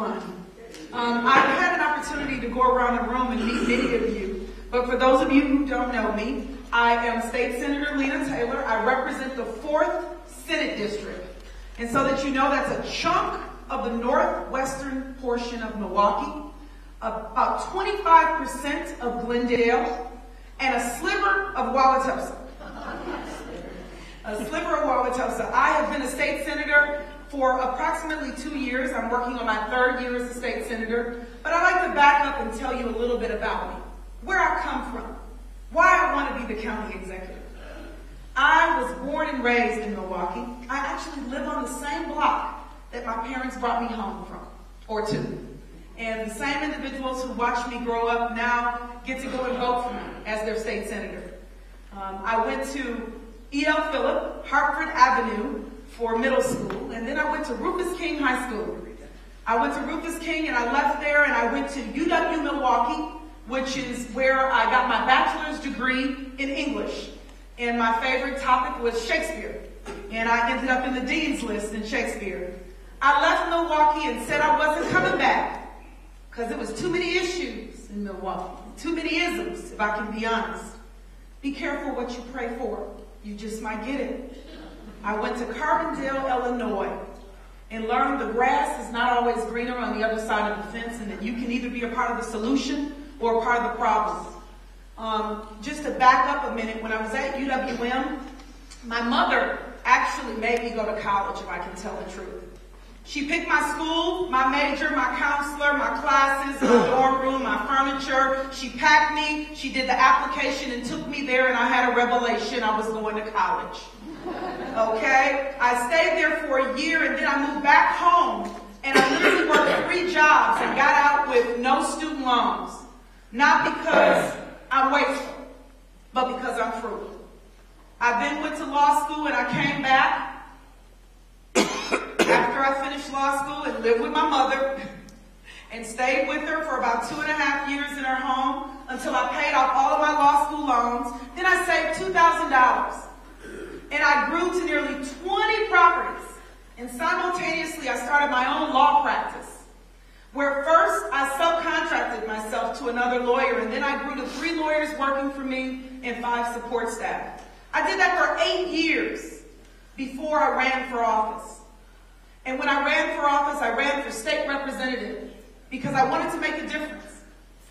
everyone. I've had an opportunity to go around the room and meet many of you, but for those of you who don't know me, I am State Senator Lena Taylor. I represent the 4th Senate District. And so that you know, that's a chunk of the northwestern portion of Milwaukee, about 25% of Glendale, and a sliver of Wauwatosa. A sliver of Wauwatosa. I have been a state senator for approximately 2 years. I'm working on my 3rd year as a state senator. But I'd like to back up and tell you a little bit about me, where I come from, why I want to be the county executive. I was born and raised in Milwaukee. I actually live on the same block that my parents brought me home from, or to. And the same individuals who watched me grow up now get to go and vote for me as their state senator. I went to E.L. Phillip, Hartford Avenue for middle school, and then I went to Rufus King High School. I went to Rufus King and I left there and I went to UW Milwaukee, which is where I got my bachelor's degree in English. And my favorite topic was Shakespeare. And I ended up in the Dean's List in Shakespeare. I left Milwaukee and said I wasn't coming back because there was too many issues in Milwaukee, too many isms, if I can be honest. Be careful what you pray for. You just might get it. I went to Carbondale, Illinois, and learned the grass is not always greener on the other side of the fence, and that you can either be a part of the solution or a part of the problem. Just to back up a minute, when I was at UWM, my mother actually made me go to college, if I can tell the truth. She picked my school, my major, my counselor, my classes, my dorm room, my furniture. She packed me, she did the application and took me there, and I had a revelation I was going to college. Okay? I stayed there for a year, and then I moved back home, and I literally worked 3 jobs and got out with no student loans. Not because I'm wasteful, but because I'm frugal. I then went to law school, and I came back after I finished law school and lived with my mother and stayed with her for about 2.5 years in her home until I paid off all of my law school loans. Then I saved $2,000. And I grew to nearly 20 properties. And simultaneously, I started my own law practice, where first I subcontracted myself to another lawyer, and then I grew to 3 lawyers working for me and 5 support staff. I did that for 8 years before I ran for office. And when I ran for office, I ran for state representative because I wanted to make a difference.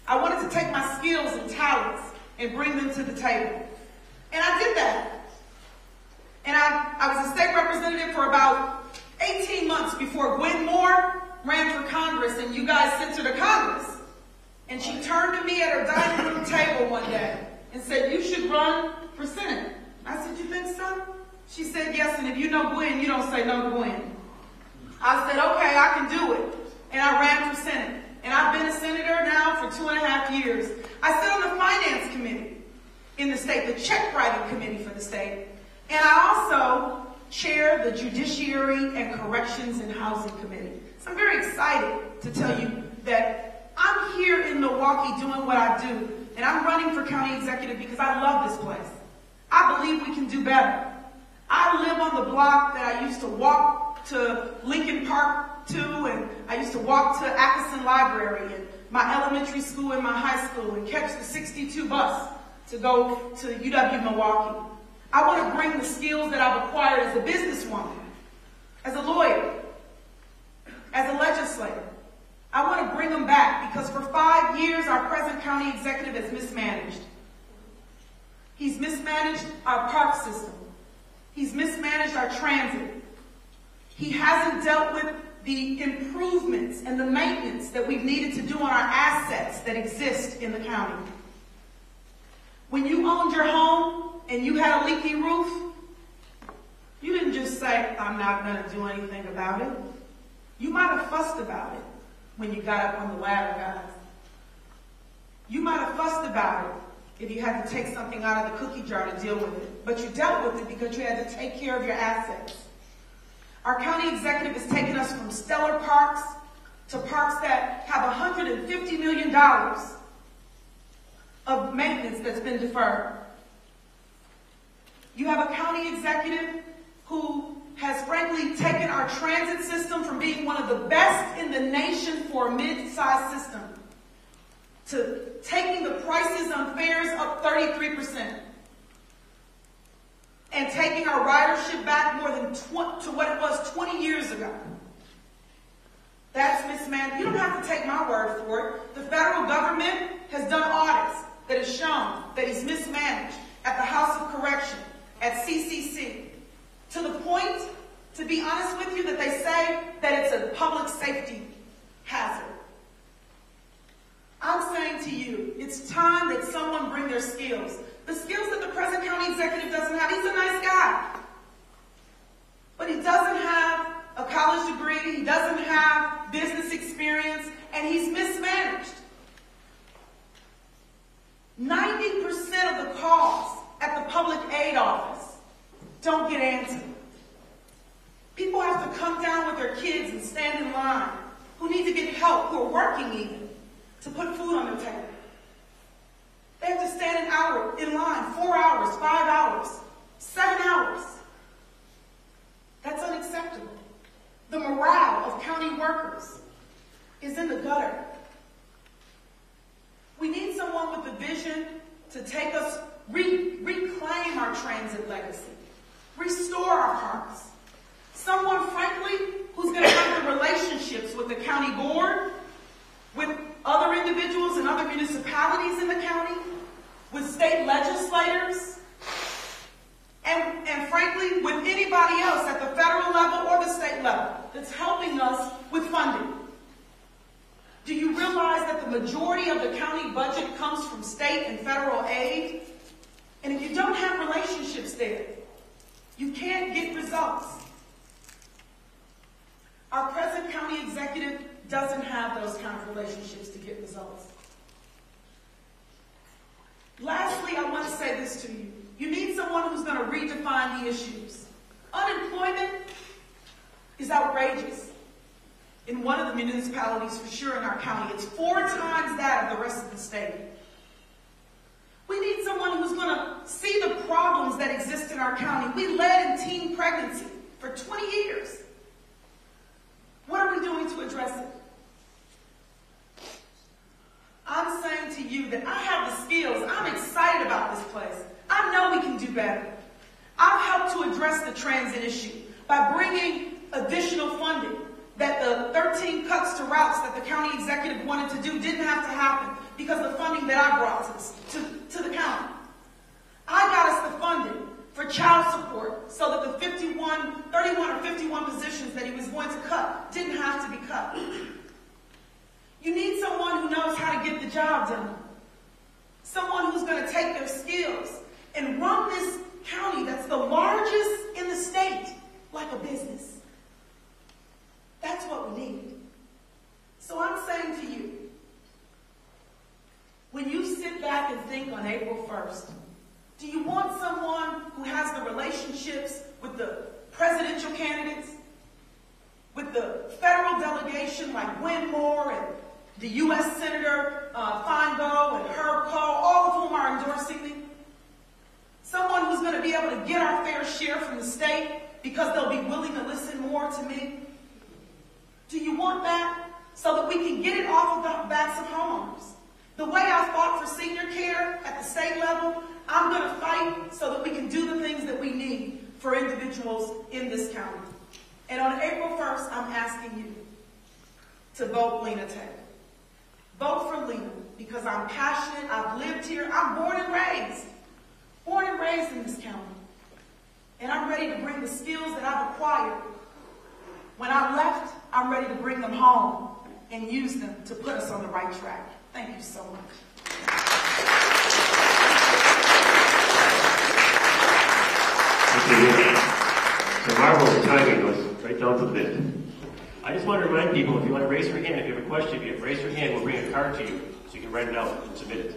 I wanted to take my skills and talents and bring them to the table. And I did that. And I was a state representative for about 18 months before Gwen Moore ran for Congress and you guys sent her to Congress. And she turned to me at her dining room table one day and said, "You should run for Senate." I said, "You think so?" She said, "Yes, and if you know Gwen, you don't say no to Gwen." I said, "Okay, I can do it." And I ran for Senate. And I've been a senator now for 2.5 years. I sit on the finance committee in the state, the check writing committee for the state. And I also chair the Judiciary and Corrections and Housing Committee. So I'm very excited to tell you that I'm here in Milwaukee doing what I do. And I'm running for county executive because I love this place. I believe we can do better. I live on the block that I used to walk to Lincoln Park to, and I used to walk to Atkinson Library and my elementary school and my high school and catch the 62 bus to go to UW Milwaukee. I want to bring the skills that I've acquired as a businesswoman, as a lawyer, as a legislator. I want to bring them back because for 5 years our present county executive has mismanaged. He's mismanaged our park system. He's mismanaged our transit. He hasn't dealt with the improvements and the maintenance that we've needed to do on our assets that exist in the county. When you owned your home and you had a leaky roof, you didn't just say, "I'm not going to do anything about it." You might have fussed about it when you got up on the ladder, guys. You might have fussed about it if you had to take something out of the cookie jar to deal with it. But you dealt with it because you had to take care of your assets. Our county executive has taken us from stellar parks to parks that have $150 million of maintenance that's been deferred. You have a county executive who has frankly taken our our transit system from being one of the best in the nation for a mid-sized system to taking the prices on fares up 33% and taking our ridership back more than to what it was 20 years ago. That's mismanaged. You don't have to take my word for it. The federal government has done audits that have shown that he's mismanaged at the House of Correction, at CCC, to the point, to be honest with you, that they say that it's a public safety hazard. I'm saying to you, it's time that someone bring their skills. The skills that the present county executive doesn't have. He's a nice guy. But he doesn't have a college degree, he doesn't have business experience, and he's mismanaged. 90% of the calls at the public aid office don't get answered. People have to come down with their kids and stand in line, who need to get help, who are working even, to put food on their table. They have to stand an hour in line, 4 hours, 5 hours, 7 hours. That's unacceptable. The morale of county workers is in the gutter. We need someone with a vision to take us, reclaim our transit legacy, restore our parks. Someone, frankly, who's going to have the relationships with the county board, with other individuals and other municipalities in the county, with state legislators, and frankly, with anybody else at the federal level or the state level that's helping us with funding. Do you realize that the majority of the county budget comes from state and federal aid? And if you don't have relationships there, you can't get results. Our present county executive doesn't have those kind of relationships to get results. Lastly, I want to say this to you. You need someone who's going to redefine the issues. Unemployment is outrageous in one of the municipalities, for sure, in our county. It's 4 times that of the rest of the state. We need someone who's going to see the problems that exist in our county. We led in teen pregnancy for 20 years. What are we doing to address it? I'm saying to you that I have the skills. I'm excited about this place. I know we can do better. I've helped to address the transit issue by bringing additional funding that the 13 cuts to routes that the county executive wanted to do didn't have to happen because of the funding that I brought to the county. I got us the funding for child support so that the 31 or 51 positions that he was going to cut didn't have to be cut. You need someone who knows how to get the job done. Someone who's going to take their skills and run this county that's the largest in the state like a business. That's what we need. So I'm saying to you, when you sit back and think on April 1st, do you want someone who has the relationships with the presidential candidates, with the federal delegation like Winmore and the U.S. Senator Feingold and Herb Kohl, all of whom are endorsing me? Someone who's going to be able to get our fair share from the state because they'll be willing to listen more to me? Do you want that so that we can get it off of the backs of homeowners? The way I fought for senior care at the state level, I'm going to fight so that we can do the things that we need for individuals in this county. And on April 1st, I'm asking you to vote Lena Taylor. Vote for Lena because I'm passionate. I've lived here. I'm born and raised in this county. And I'm ready to bring the skills that I've acquired. When I left, I'm ready to bring them home and use them to put us on the right track. Thank you so much. Thank you. So Marvel's timing was right down to the minute. I just want to remind people, if you want to raise your hand, if you have a question, if you raise your hand, we'll bring a card to you so you can write it out and submit it.